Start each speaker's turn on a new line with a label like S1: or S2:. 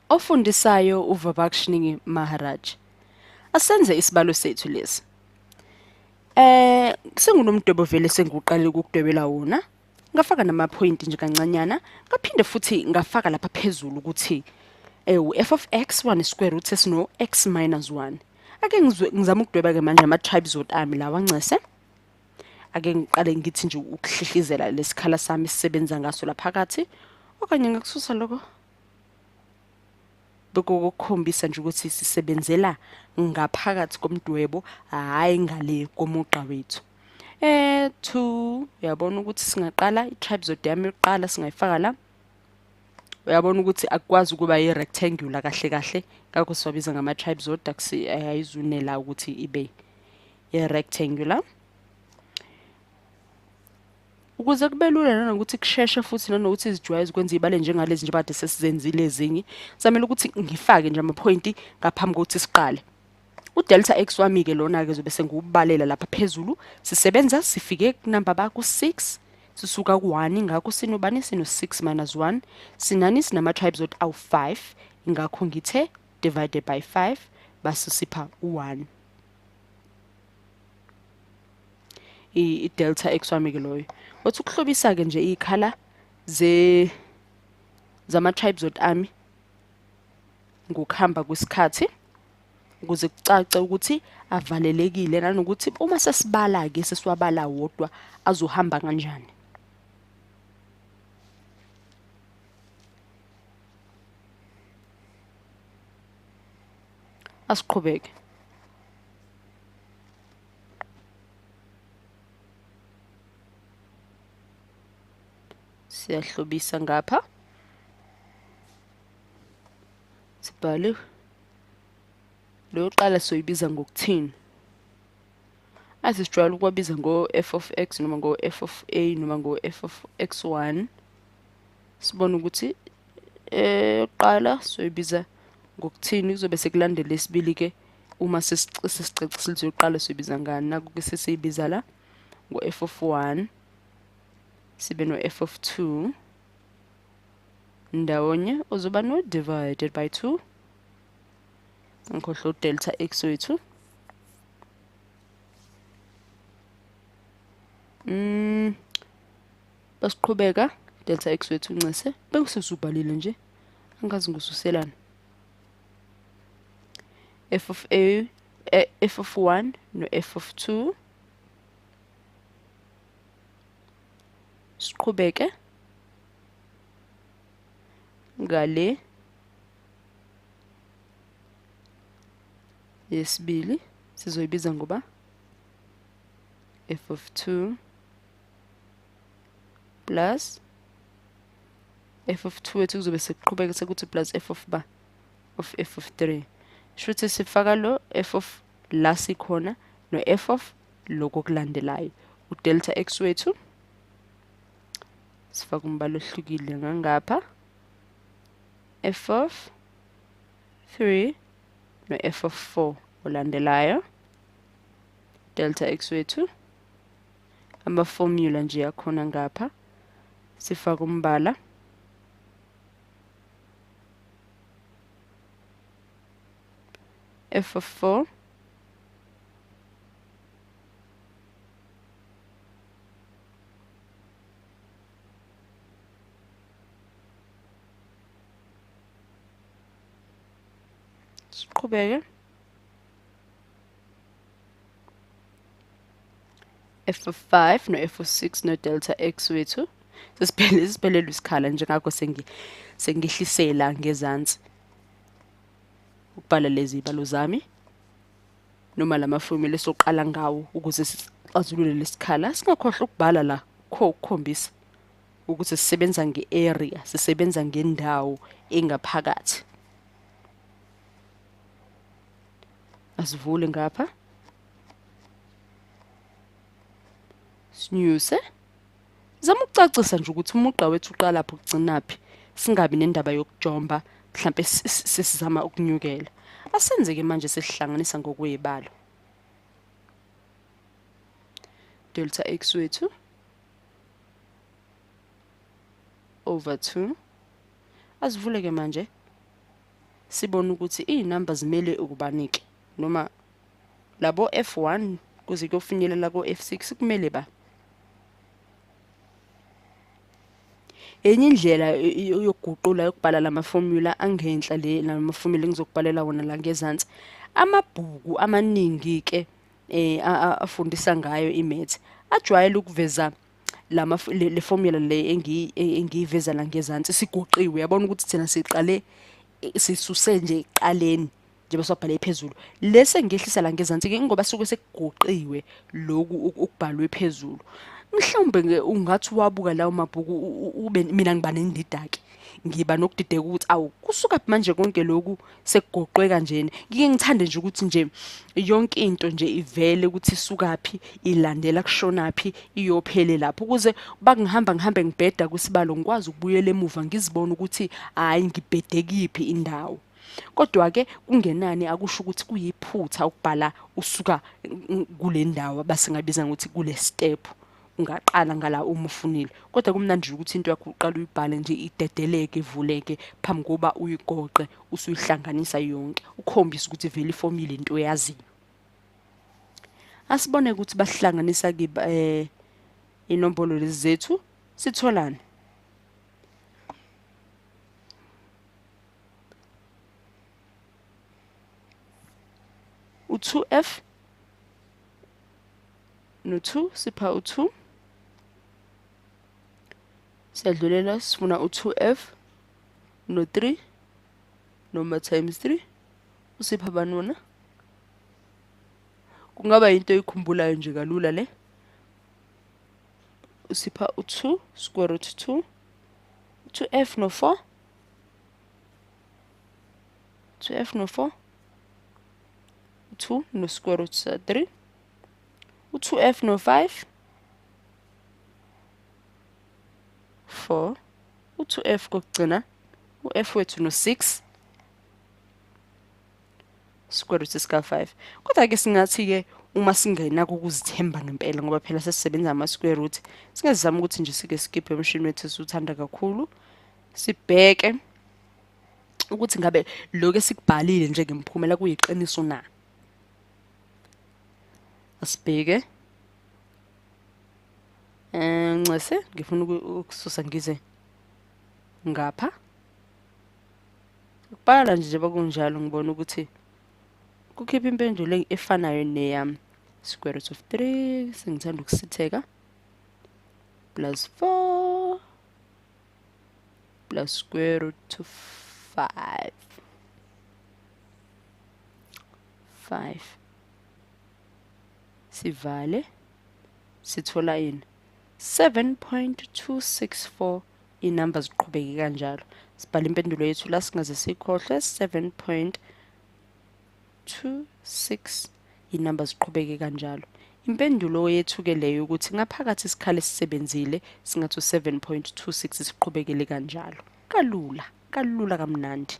S1: Ofundisayo uVabakshini Maharaj. Asenze isibalo sethu lesi. Sengunomdwebo vele senguqale ukudwebela wona. Ngafaka nama-point nje kancanyana. Ngaphinde futhi ngafaka lapha phezulu ukuthi f of x 1 square root esino x minus 1. Ake ngizama ukudweba-ke manje ama-trapezode ami lawa ncese. Ake ngiqale ngithi nje ukuhlihlizela lesikhala sami sisebenza ngaso la phakathi. Okanye ngakususa lokho. Bekukukhombisa nje ukuthi sisebenzela ngaphakathi komdwebo hayi ngale komugqa wethu. 2 uyabona ukuthi singaqala i-trapezode yami yokuqala singayifaka la. Uyabona ukuthi akwazi ukuba yi-rectangular kahle kahle ngakho siwabiza ngama-trapezode ayizunela ukuthi ibe yi-rectangular. Ukuze kube lula nanokuthi kusheshe futhi nanokuthi izijwayeze ukwenza ibale njengalezi nje bade sesizenzile ezinye, samele ukuthi ngifake nje ama-point ngaphambi kokuthi siqale. Udelta x wami-ke lona-ke zobe sengiwubalela lapha phezulu. Sisebenza sifike kunamba baku-6 sisuka ku-1 ngakho sinobani sino-6 minus 1 sinani sinama-trapezode awu-5 ingakho ngithe divided by 5 base sipha u-1. I-delta x wami-ke loyo. Othi ukuhlobisa-ke nje ikhala zama-trapezode ami ngokuhamba kwesikhathi ukuze kucace ukuthi avalelekile nanokuthi uma sesibala-ke sesiwabala wodwa azohamba kanjani. Asiqhubeke. Siyahlobisa ngapha. Sibhale. Lo qala soyibiza ngokuthini? Asijwayele ukwabiza ngo f of x noma ngo f of a noma ngo f of x1. Sibona ukuthi qala soyibiza ngokuthini kuzobe sekulandela lesibili ke uma sesicece sizoqala soyibiza ngani naku ke sesiyibiza la ngo f of 1 sibe no f of 2 ndawonye uzoba no divided by 2 ngikhohlwa delta x wethu basiqhubeka delta x wethu ncese bengisuzubhalile nje angazi ngususelana f of a f of 1 no f of 2 siqhubeke ngale yesibili sizoyibiza ngoba f of 2 plus f of 2 wethu kuzobe sekuqhubeka sekuthi plus f of ba of f of 3 shuthi sifaka lo f of la sikhona no f of lokho kulandelayo udelta x wethu sifaka umbalo ohlukile ngangapha f of 3 no f of 4 olandelayo delta x wethu ama-formula nje yakhona ngapha sifaka umbala f of 4 siqhubeke f of 5 no f of 6 no delta x wethu sesiphelelwe isikhala njengakho sengihlisela ngezansi ukubhala lezi ibalo zami noma lama-formula esoqala ngawo ukuze sixazulule lesikhala singakhohlwa ukubhala la ukukhombisa ukuthi sisebenza nge-area sisebenza ngendawo engaphakathi. Asivule ngapha sinyuse zama ukucacisa nje ukuthi umugqa wethu uqala lapho ugcinaphi singabi nendaba yokujomba mhlambe sesizama ukunyukela. Asenzeke manje sesihlanganisa ngokwezibalo delta x wethu over 2 asivuleke manje sibone ukuthi izinamba zimele ukubanike noma labo F1 kuze kuyofinyelela ko F6 kumele ba. Enye indlela yokuguqula yokubhala lama-formula angenhla lama-formula engizokubhalela wona la ngezansi. Amabhuku amaningi ke afundisa ngayo imaths ajwayele ukuveza le formula le engiyiveza la ngezansi siguqiwe. Yabona ukuthi thina siqale sisuse nje eqaleni njengoba sobhale phezulu. Lese ngehlisa la ngezansi ke ngoba suke sekuguqiwe lokhu ukubhalwe phezulu. Mhlawumbe ke ungathi wabuka lawo mabhuku ube mina ngiba nendidake ngiba nokudideka ukuthi awu kusuka manje konke lokhu sekugoqwe kanjena. Ngike ngithande nje ukuthi nje yonke into nje ivele ukuthi isukapi ilandela kushonapi iyophele lapho ukuze bakungihambe ngibheda kwisibalo ngikwazi ukubuyela emuva ngizibone ukuthi hayi ngibhede kiphi indawo. Kodwa ke kungenani akusho ukuthi kuyiphutha ukubhala usuka kule ndawo basengabiza ukuthi kule step. Ungaqala ngala uma ufunile kodwa kumnandi nje ukuthi into yakho uqala uyibhale nje idedeleke ivuleke phambi koba uyigoqe usuyihlanganisa yonke ukhombisa ukuthi vele iformula into oyaziyo. Asibone ukuthi bahlanganisa inombolo lezi zethu sitholani. U2f no2 sipha u2 siyadlulela sifuna u2f no3 noma times 3 usipha banona. Kungaba into oyikhumbulayo nje kalula le. Usipha u2 square root 2 2f no 4 2f no 4 2 no square root 3 u2f no 5 4 u2f kokugcina uF wethu no 6 square root sika 5. Kodwa ke singathi ke uma singenako ukuzithemba ngempela ngoba phela sesisebenza ama square root singezama ukuthi nje sike skip emshini wethu esiuthanda kakhulu sibheke ukuthi ngabe lokho esikubhalile nje ngemphumela kuyiqiniso na. Asibheke ncese ngifuna ukususa ngize ngapha ukubhala nje bakunjalo ngibona ukuthi kukhipha impendulo efanayo neyami square root of 3 sengithanda ukusitheka plus 4 plus square root of 5 sivale sithola ini 7.264 inamba ziqhubeke kanjalo. Sibhala impendulo yethu la singaze sikhohle 7.26 inamba ziqhubeke kanjalo. Impendulo yethu ke leyo ukuthi ngaphakathi isikhali sisebenzile singathi 7.26 siqhubekele kanjalo. Kalula kamnandi.